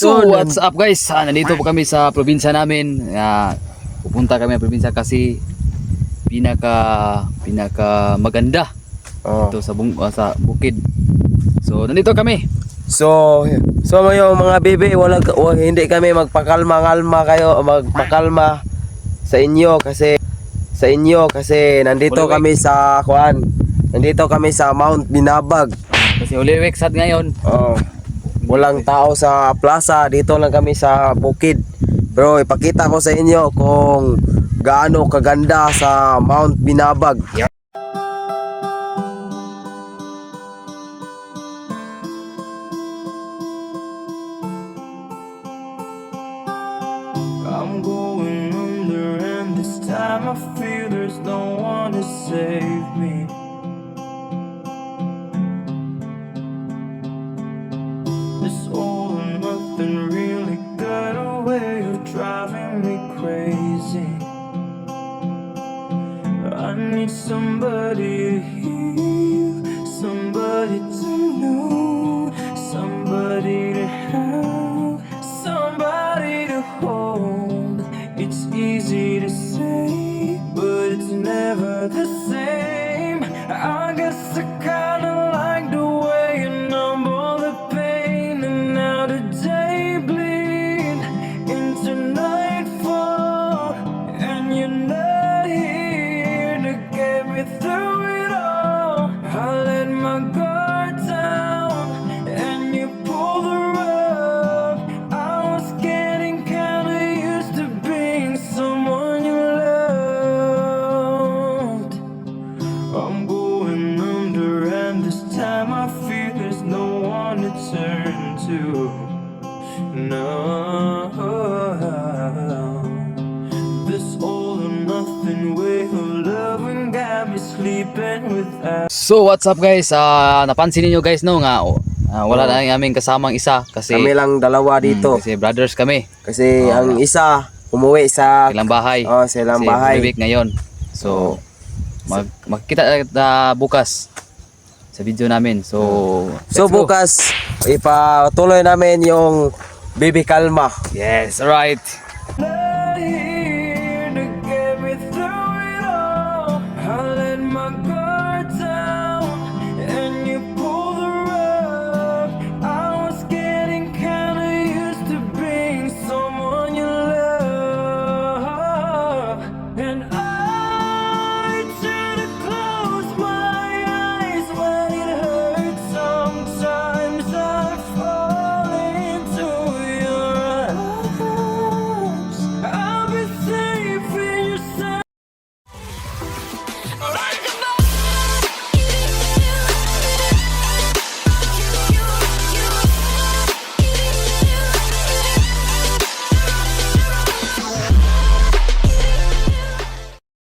So what's up guys? Nandito po kami sa probinsya namin. Pupunta kami sa probinsya kasi pinaka maganda dito sa bukid. So nandito kami. So yung mga bebe, hindi kami magpakalma sa inyo kasi nandito kami sa Mount Binabag. Kasi Holy Week sad ngayon. Walang tao sa plaza, dito lang kami sa bukid. Bro, ipakita ko sa inyo kung gaano kaganda sa Mount Binabag. I'm going under and this time I feel there's no one to save me. This all or nothing really got a way of driving me crazy. I need somebody to hear, somebody to know, somebody to have, somebody to hold. It's easy to say, but it's never the same. I guess I kinda like the way you numb all the pain, and now the day bleed into nightfall, and you're not here to get me through it all. I let my guard down, and you pull the rug. I was getting kinda used to being someone you loved. I'm going under and this time I feel there's no one to turn to. No, this all or nothing way of loving got me sleeping without. So what's up guys? Napansin niyo guys no nga wala na yung aming kasamang isa kasi Kami lang dalawa dito. kasi brothers kami. Kasi ang isa umuwi sa Ilang bahay. sa ilang Kasi bahay. Holy Week ngayon. So magkita bukas sa video namin. So So let's go. bukas ipatuloy namin yung Baby Kalma. Yes, alright.